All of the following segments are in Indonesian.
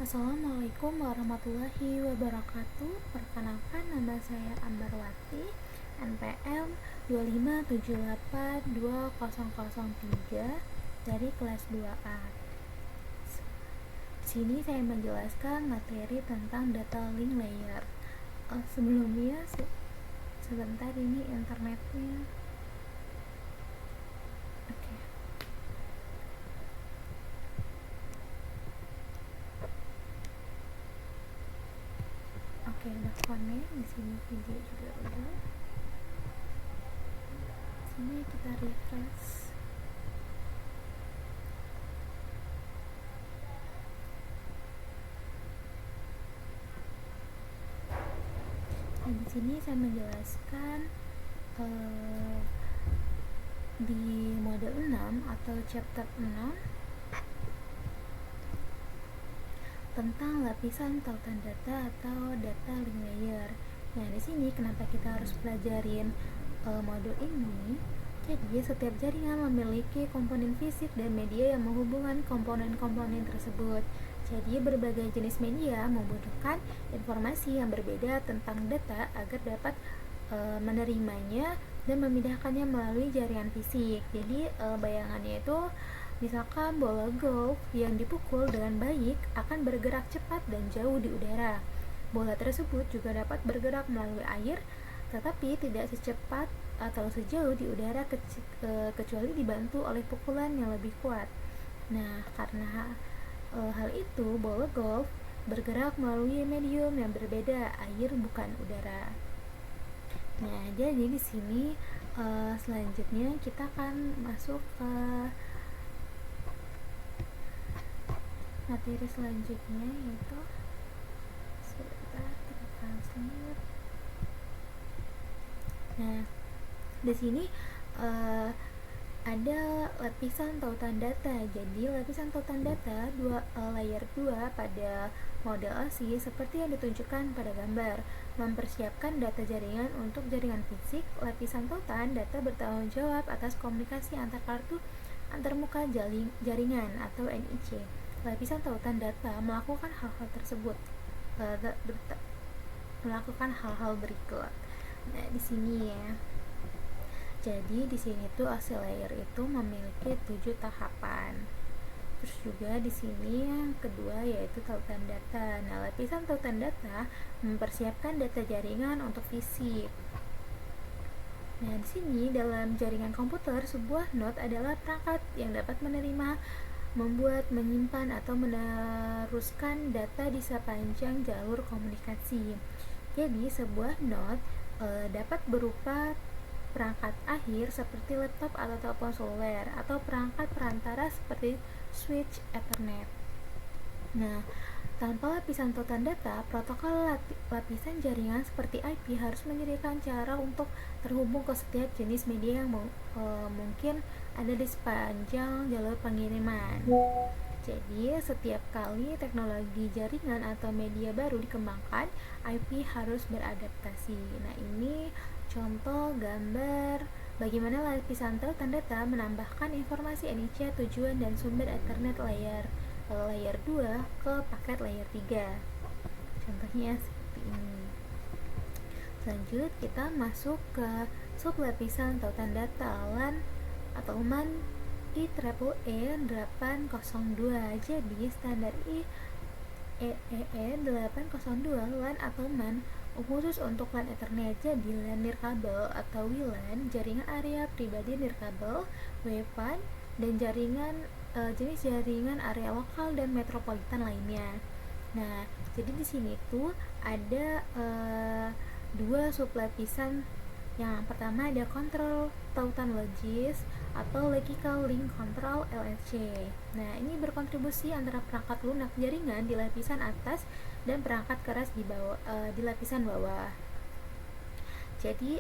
Assalamualaikum warahmatullahi wabarakatuh. Perkenalkan, nama saya Ambarwati, NPM 257820003 dari kelas 2A. Di sini saya menjelaskan materi tentang data link layer. Sebelumnya sebentar, ini internetnya. Oke, udah connect. Di sini video juga udah. Sini kita refresh. Nah, di sini saya menjelaskan di model 6 atau chapter 6 tentang lapisan tautan data atau data link layer. Nah, di sini kenapa kita harus pelajarin modul ini? Jadi, setiap jaringan memiliki komponen fisik dan media yang menghubungkan komponen-komponen tersebut. Jadi, berbagai jenis media membutuhkan informasi yang berbeda tentang data agar dapat menerimanya dan memindahkannya melalui jaringan fisik. Jadi, bayangannya itu misalkan bola golf yang dipukul dengan baik akan bergerak cepat dan jauh di udara. Bola tersebut juga dapat bergerak melalui air, tetapi tidak secepat atau sejauh di udara kecuali dibantu oleh pukulan yang lebih kuat. Nah, karena hal itu, bola golf bergerak melalui medium yang berbeda, air bukan udara. Nah, jadi di sini selanjutnya kita akan masuk ke materi selanjutnya, yaitu sebentar kita translate. Nah, di sini ada lapisan tautan data. Jadi lapisan tautan data layer 2 pada model ASI seperti yang ditunjukkan pada gambar, mempersiapkan data jaringan untuk jaringan fisik. Lapisan tautan data bertanggung jawab atas komunikasi antar kartu antarmuka jaringan atau NIC. Lapisan tautan data melakukan hal-hal tersebut, melakukan hal-hal berikut. Nah, di sini ya. Jadi di sini tuh ASI layer itu memiliki 7 tahapan. Terus juga di sini yang kedua yaitu tautan data. Nah, lapisan tautan data mempersiapkan data jaringan untuk fisik. Nah, di sini dalam jaringan komputer, sebuah node adalah perangkat yang dapat menerima, membuat, menyimpan, atau meneruskan data di sepanjang jalur komunikasi. Jadi, sebuah node dapat berupa perangkat akhir seperti laptop atau telepon seluler, atau perangkat perantara seperti switch Ethernet. Nah, tanpa lapisan tautan data, protokol lapisan jaringan seperti IP harus menyediakan cara untuk terhubung ke setiap jenis media yang mungkin ada di sepanjang jalur pengiriman. Jadi, setiap kali teknologi jaringan atau media baru dikembangkan, IP harus beradaptasi. Nah, ini contoh gambar bagaimana lapisan tautan data menambahkan informasi NIC, tujuan, dan sumber Ethernet layer 2 ke paket layer 3. Contohnya seperti ini. Lanjut, kita masuk ke sublapisan tautan data LAN atau MAN IEEE 802. Jadi standar IEEE 802 LAN atau MAN khusus untuk LAN Ethernet. Jadi LAN nirkabel atau WLAN, jaringan area pribadi nirkabel, WPAN, dan jenis jaringan area lokal dan metropolitan lainnya. Nah, jadi di sini tuh ada 2 sublapisan. Yang pertama ada kontrol tautan logis atau Logical Link Control LLC. Nah, ini berkontribusi antara perangkat lunak jaringan di lapisan atas dan perangkat keras di lapisan bawah. Jadi,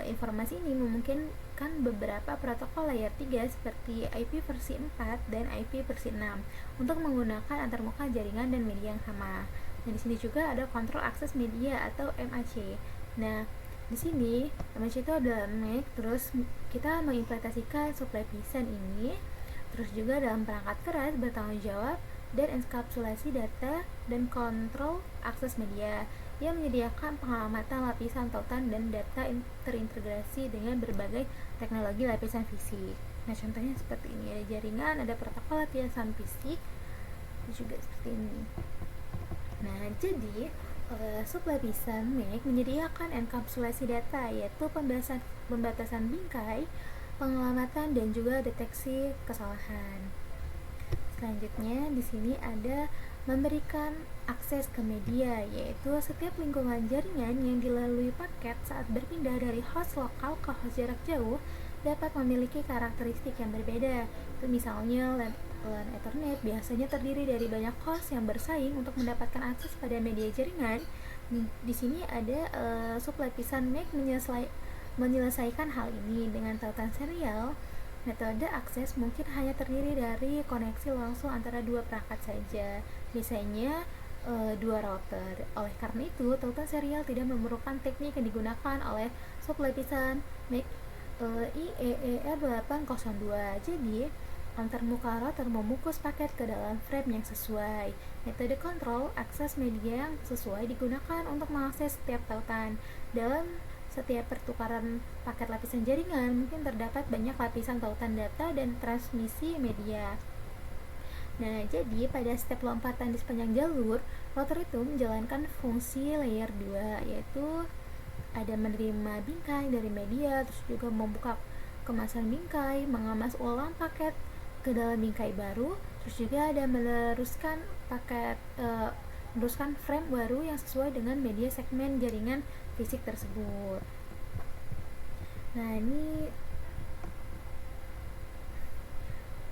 informasi ini memungkinkan beberapa protokol layer 3 seperti IP versi 4 dan IP versi 6 untuk menggunakan antarmuka jaringan dan media yang sama. Nah, di sini juga ada kontrol akses media atau MAC. Nah, di sini MAC itu adalah MAC, terus kita mengimplementasikan sublapisan ini. Terus juga dalam perangkat keras bertanggung jawab dan enkapsulasi data dan kontrol akses media yang menyediakan pengamatan lapisan tautan dan data terintegrasi dengan berbagai teknologi lapisan fisik. Nah, contohnya seperti ini, ada jaringan, ada protokol lapisan fisik, juga seperti ini. Nah, jadi sublapisan MAC menyediakan enkapsulasi data, yaitu pembatasan bingkai, pengelamatan, dan juga deteksi kesalahan. Selanjutnya di sini ada memberikan akses ke media, yaitu setiap lingkungan jaringan yang dilalui paket saat berpindah dari host lokal ke host jarak jauh dapat memiliki karakteristik yang berbeda. Itu misalnya LAN Ethernet biasanya terdiri dari banyak host yang bersaing untuk mendapatkan akses pada media jaringan. Di sini ada sublapisan MAC menyelesaikan hal ini dengan tautan serial. Metode akses mungkin hanya terdiri dari koneksi langsung antara dua perangkat saja, biasanya dua router. Oleh karena itu, tautan serial tidak memerlukan teknik yang digunakan oleh sublapisan MAC IEER802. Jadi, antarmuka router membungkus paket ke dalam frame yang sesuai. Metode kontrol akses media yang sesuai digunakan untuk mengakses setiap tautan. Dalam setiap pertukaran paket lapisan jaringan mungkin terdapat banyak lapisan tautan data dan transmisi media. Nah, jadi pada setiap lompatan di sepanjang jalur, router itu menjalankan fungsi layer 2, yaitu ada menerima bingkai dari media, terus juga membuka kemasan bingkai, mengemas ulang paket ke dalam bingkai baru, terus juga ada meneruskan frame baru yang sesuai dengan media segmen jaringan fisik tersebut. Nah, ini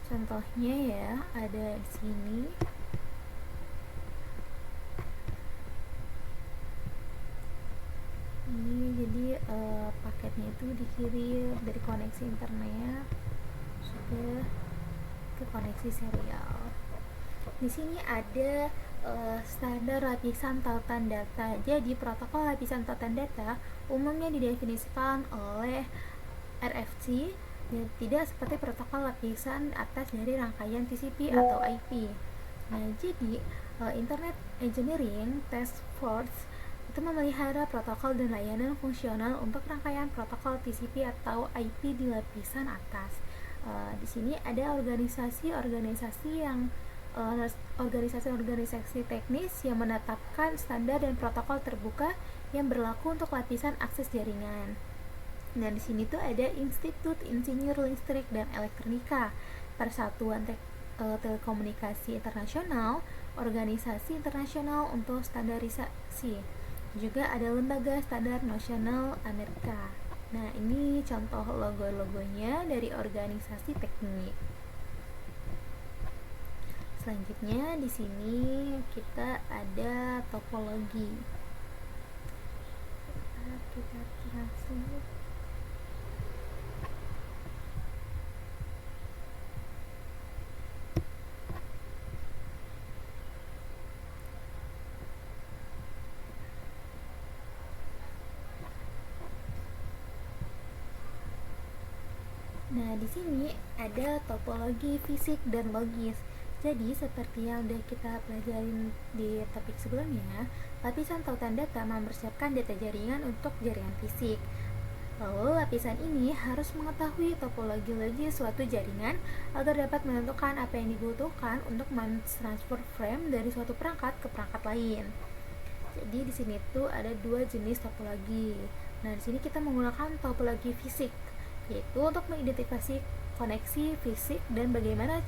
contohnya ya, ada di sini. Ini jadi paketnya itu dikirim dari koneksi internet juga ke koneksi serial. Di sini ada standar lapisan tautan data. Jadi protokol lapisan tautan data umumnya didefinisikan oleh RFC dan tidak seperti protokol lapisan atas dari rangkaian TCP atau IP. Nah, jadi Internet Engineering Task Force itu memelihara protokol dan layanan fungsional untuk rangkaian protokol TCP atau IP di lapisan atas. Di sini ada organisasi-organisasi teknis yang menetapkan standar dan protokol terbuka yang berlaku untuk lapisan akses jaringan. Nah, di sini tuh ada Institut Insinyur Listrik dan Elektronika, Persatuan Telekomunikasi Internasional, Organisasi Internasional untuk Standarisasi. Juga ada Lembaga Standar Nasional Amerika. Nah, ini contoh logo-logonya dari organisasi teknik. Selanjutnya di sini kita ada topologi. Kita langsung. Nah, di sini ada topologi fisik dan logis. Jadi, seperti yang sudah kita pelajarin di topik sebelumnya, lapisan tautan data mempersiapkan data jaringan untuk jaringan fisik. Lalu, lapisan ini harus mengetahui topologi logis suatu jaringan agar dapat menentukan apa yang dibutuhkan untuk mentransfer frame dari suatu perangkat ke perangkat lain. Jadi, di sini tuh ada dua jenis topologi. Nah, di sini kita menggunakan topologi fisik, yaitu untuk mengidentifikasi koneksi fisik dan bagaimana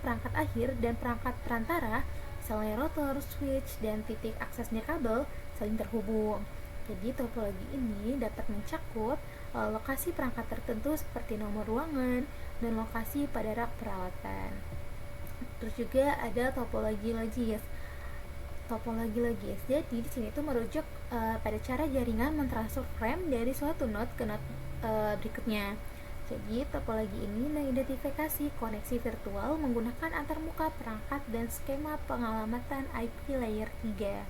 perangkat akhir dan perangkat perantara, misalnya router, switch, dan titik aksesnya kabel saling terhubung. Jadi topologi ini dapat mencakup lokasi perangkat tertentu seperti nomor ruangan dan lokasi pada rak peralatan. Terus juga ada topologi logis. Jadi di sini tuh merujuk pada cara jaringan mentransfer frame dari suatu node ke node berikutnya. Jadi topologi ini mengidentifikasi koneksi virtual menggunakan antarmuka perangkat dan skema pengalamatan IP layer 3.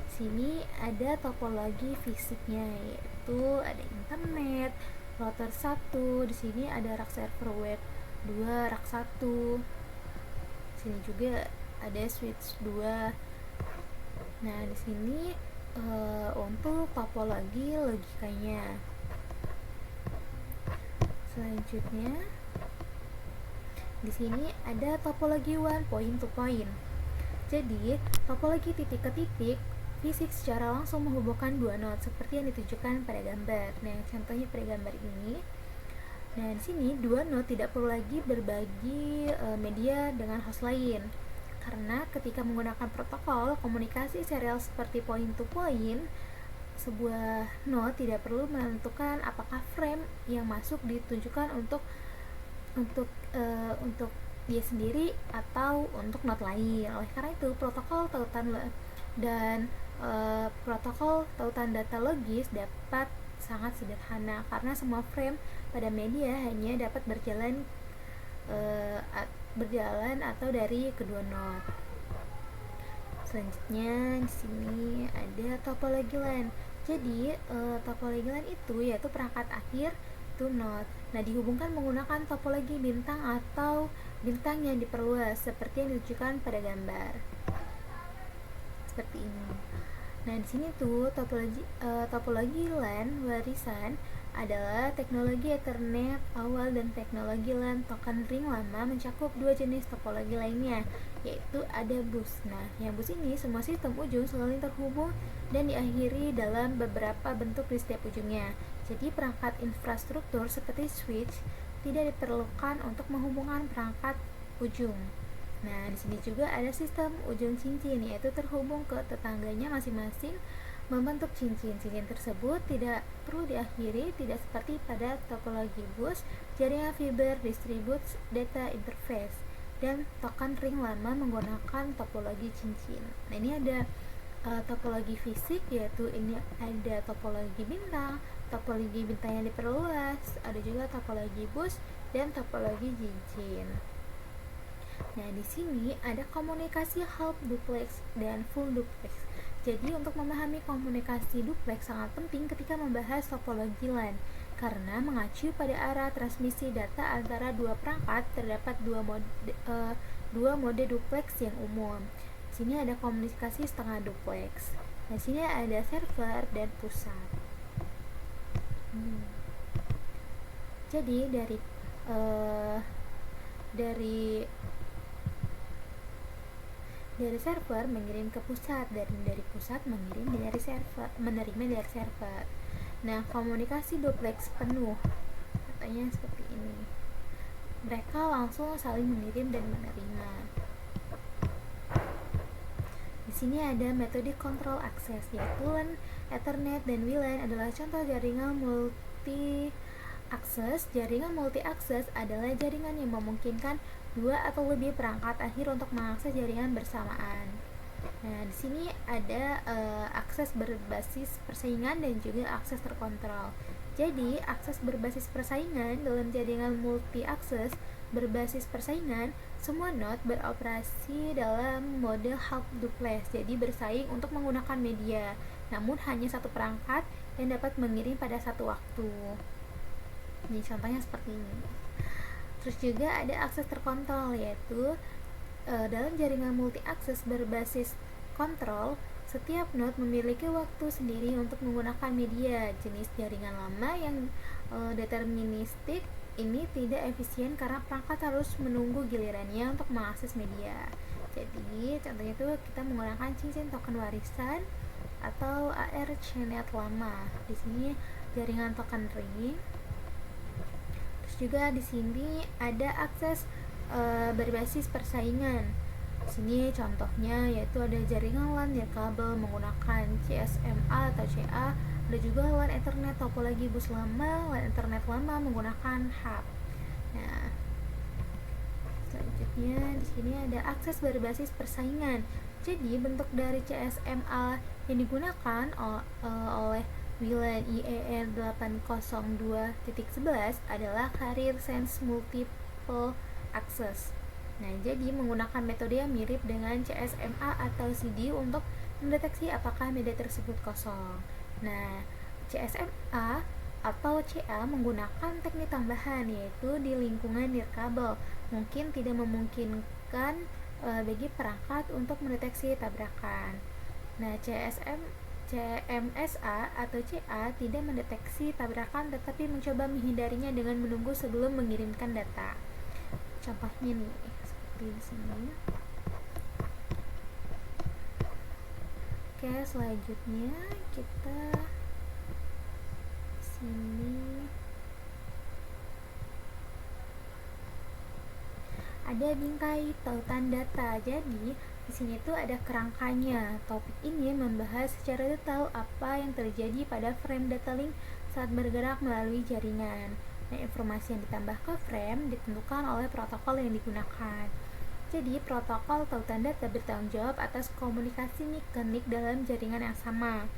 Sini ada topologi fisiknya, yaitu ada internet, router 1, di sini ada rak server web 2, rak 1. Sini juga ada switch 2. Nah, di sini untuk topologi logikanya. Selanjutnya di sini ada topologi one point to point. Jadi, topologi titik ke titik fisik secara langsung menghubungkan dua node seperti yang ditunjukkan pada gambar. Nah, contohnya pada gambar ini. Nah, di sini dua node tidak perlu lagi berbagi media dengan host lain. Karena ketika menggunakan protokol komunikasi serial seperti point to point, sebuah node tidak perlu menentukan apakah frame yang masuk ditunjukkan untuk dia sendiri atau untuk node lain. Oleh karena itu, protokol tautan dan protokol tautan data logis dapat sangat sederhana karena semua frame pada media hanya dapat berjalan atau dari kedua node. Selanjutnya di sini ada topologi LAN. Jadi topologi LAN itu yaitu perangkat akhir to node. Nah, dihubungkan menggunakan topologi bintang atau bintang yang diperluas seperti yang ditunjukkan pada gambar. Seperti ini. Nah, di sini tuh topologi LAN warisan adalah teknologi Ethernet awal dan teknologi LAN token ring lama mencakup dua jenis topologi lainnya, yaitu ada bus. Nah, yang bus ini semua sistem ujung saling terhubung dan diakhiri dalam beberapa bentuk di setiap ujungnya. Jadi, perangkat infrastruktur seperti switch tidak diperlukan untuk menghubungkan perangkat ujung. Nah, di sini juga ada sistem ujung cincin, yaitu terhubung ke tetangganya masing-masing membentuk cincin. Cincin tersebut tidak perlu diakhiri, tidak seperti pada topologi bus, jaringan fiber distribute data interface, dan token ring lama menggunakan topologi cincin. Nah, ini ada topologi fisik, yaitu ini ada topologi bintang yang diperluas, ada juga topologi bus dan topologi cincin. Nah, di sini ada komunikasi half duplex dan full duplex. Jadi, untuk memahami komunikasi duplex sangat penting ketika membahas topologi LAN karena mengacu pada arah transmisi data antara dua perangkat terdapat dua mode duplex yang umum. Di sini ada komunikasi setengah duplex. Di sini ada server dan pusat. Jadi dari server mengirim ke pusat, dari pusat menerima dari server. Nah, komunikasi duplex penuh katanya seperti ini. Mereka langsung saling mengirim dan menerima. Di sini ada metode control access, yaitu LAN, Ethernet, dan WLAN adalah contoh jaringan multi-akses. Jaringan multi-akses adalah jaringan yang memungkinkan dua atau lebih perangkat akhir untuk mengakses jaringan bersamaan. Nah, di sini ada akses berbasis persaingan dan juga akses terkontrol. Jadi, akses berbasis persaingan dalam jaringan multi-akses berbasis persaingan, semua node beroperasi dalam mode half duplex, jadi bersaing untuk menggunakan media, namun hanya satu perangkat yang dapat mengirim pada satu waktu. Ini contohnya seperti ini. Terus juga ada akses terkontrol, yaitu dalam jaringan multi-akses berbasis kontrol, setiap node memiliki waktu sendiri untuk menggunakan media. Jenis jaringan lama yang deterministik ini tidak efisien karena perangkat harus menunggu gilirannya untuk mengakses media. Jadi, contohnya itu kita menggunakan cincin token warisan atau ARCnet lama. Di sini jaringan token ring. Terus juga di sini ada akses berbasis persaingan. Di sini contohnya yaitu ada jaringan LAN kabel menggunakan CSMA atau CA, ada juga LAN Ethernet topologi bus lama, LAN Ethernet lama menggunakan hub. Nah, selanjutnya di sini ada akses berbasis persaingan. Jadi bentuk dari CSMA yang digunakan oleh WLAN IEN 802.11 adalah Carrier Sense Multiple Access. Nah, jadi menggunakan metode yang mirip dengan CSMA atau CD untuk mendeteksi apakah media tersebut kosong. Nah, CSMA atau CA menggunakan teknik tambahan, yaitu di lingkungan nirkabel mungkin tidak memungkinkan bagi perangkat untuk mendeteksi tabrakan. Nah, CMSA atau CA tidak mendeteksi tabrakan tetapi mencoba menghindarinya dengan menunggu sebelum mengirimkan data. Contohnya nih, seperti di sini. Oke, selanjutnya kita sini ada bingkai tautan data. Jadi di sini tuh ada kerangkanya. Topik ini membahas secara detail apa yang terjadi pada frame data link saat bergerak melalui jaringan. Nah, informasi yang ditambah ke frame ditentukan oleh protokol yang digunakan. Jadi, protokol tautan data bertanggung jawab atas komunikasi nik ke nik dalam jaringan yang sama.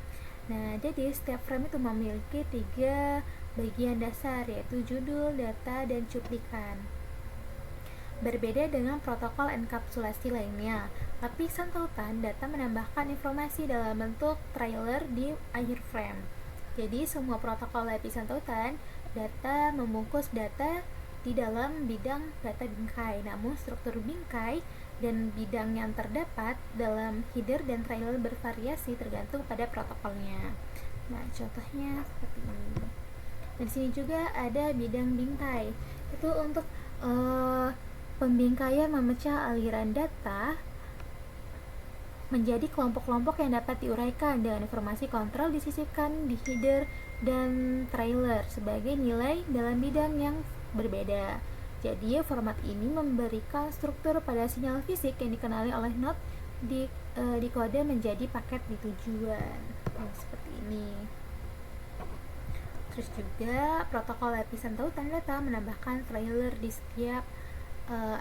Nah, jadi setiap frame itu memiliki 3 bagian dasar, yaitu judul, data, dan cuplikan. Berbeda dengan protokol enkapsulasi lainnya, lapisan tautan data menambahkan informasi dalam bentuk trailer di akhir frame. Jadi, semua protokol lapisan tautan data membungkus data di dalam bidang data bingkai. Namun, struktur bingkai dan bidang yang terdapat dalam header dan trailer bervariasi tergantung pada protokolnya. Nah, contohnya seperti ini. Dan di sini juga ada bidang bingkai. Itu untuk pembingkaian memecah aliran data menjadi kelompok-kelompok yang dapat diuraikan dengan informasi kontrol disisipkan di header dan trailer sebagai nilai dalam bidang yang berbeda. Jadi, format ini memberikan struktur pada sinyal fisik yang dikenali oleh Node di kode menjadi paket di tujuan. Nah, seperti ini. Terus juga protokol lapisan tautan data menambahkan trailer di setiap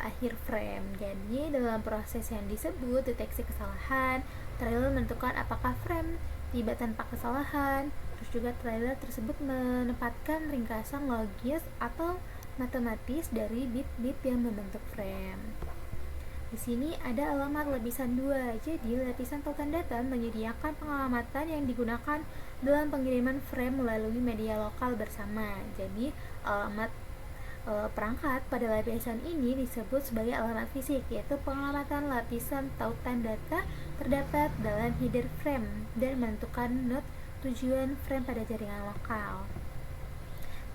akhir frame. Jadi dalam proses yang disebut deteksi kesalahan, trailer menentukan apakah frame tiba tanpa kesalahan. Terus juga trailer tersebut menempatkan ringkasan logis atau matematis dari bit-bit yang membentuk frame. Di sini ada alamat lapisan 2. Jadi lapisan tautan data menyediakan pengalamatan yang digunakan dalam pengiriman frame melalui media lokal bersama. Jadi alamat perangkat pada lapisan ini disebut sebagai alamat fisik, yaitu pengalamatan lapisan tautan data terdapat dalam header frame dan menentukan node tujuan frame pada jaringan lokal.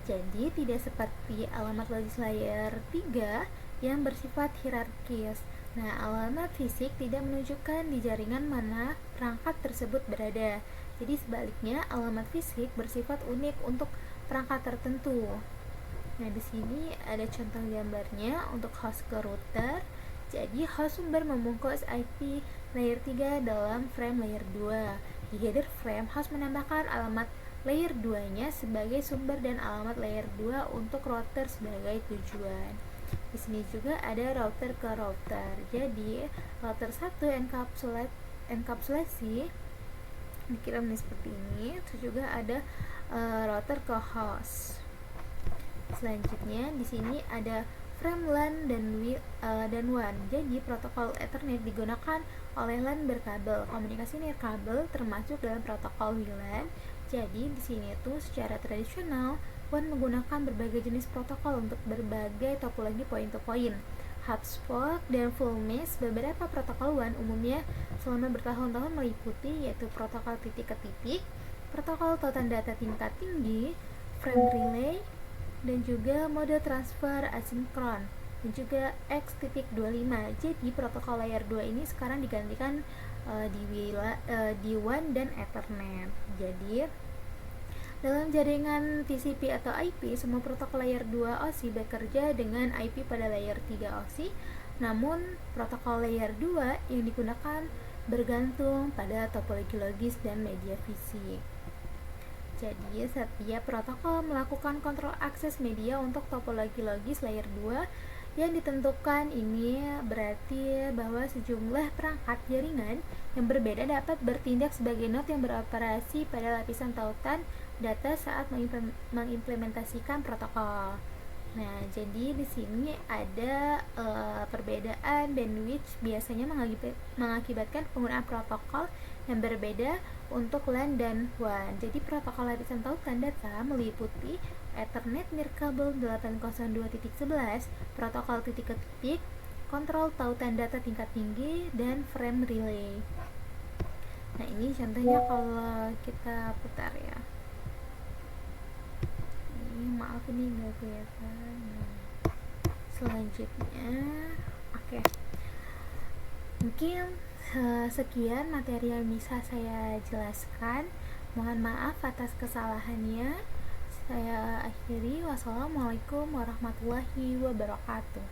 Jadi tidak seperti alamat logis layer 3 yang bersifat hierarkis. Nah, alamat fisik tidak menunjukkan di jaringan mana perangkat tersebut berada. Jadi sebaliknya, alamat fisik bersifat unik untuk perangkat tertentu. Nah, di sini ada contoh gambarnya untuk host ke router. Jadi, host sumber membungkus IP layer 3 dalam frame layer 2. Di header frame, host menambahkan alamat layer 2-nya sebagai sumber dan alamat layer 2 untuk router sebagai tujuan. Di sini juga ada router ke router. Jadi, router 1 enkapsulasi dikirim seperti ini. Terus juga ada router ke host. Selanjutnya di sini ada frame LAN dan WAN. Jadi protokol Ethernet digunakan oleh LAN berkabel. Komunikasi nirkabel termasuk dalam protokol WLAN. Jadi di sini tuh secara tradisional WAN menggunakan berbagai jenis protokol untuk berbagai topologi point-to-point, hotspot, dan full mesh. Beberapa protokol WAN umumnya selama bertahun-tahun meliputi yaitu protokol titik ke titik, protokol tautan data tingkat tinggi, frame relay, dan juga mode transfer asinkron, dan juga X.25. Jadi protokol layer 2 ini sekarang digantikan di WAN dan Ethernet. Jadi dalam jaringan TCP atau IP, semua protokol layer 2 OSI bekerja dengan IP pada layer 3 OSI. Namun protokol layer 2 yang digunakan bergantung pada topologi logis dan media fisik. Jadi setiap protokol melakukan kontrol akses media untuk topologi logis layer 2 yang ditentukan. Ini berarti bahwa sejumlah perangkat jaringan yang berbeda dapat bertindak sebagai node yang beroperasi pada lapisan tautan data saat mengimplementasikan protokol. Nah, jadi di sini ada perbedaan bandwidth biasanya mengakibatkan penggunaan protokol yang berbeda untuk LAN dan WAN. Jadi protokol lapisan tautan data meliputi Ethernet nirkabel 802.11, protokol titik ke titik, kontrol tautan data tingkat tinggi, dan frame relay. Nah, ini contohnya kalau kita putar ya. Ini maaf ini nggak kelihatan. Nah, selanjutnya, oke. Mungkin sekian materi yang bisa saya jelaskan. Mohon maaf atas kesalahannya. Saya akhiri. Wassalamualaikum warahmatullahi wabarakatuh.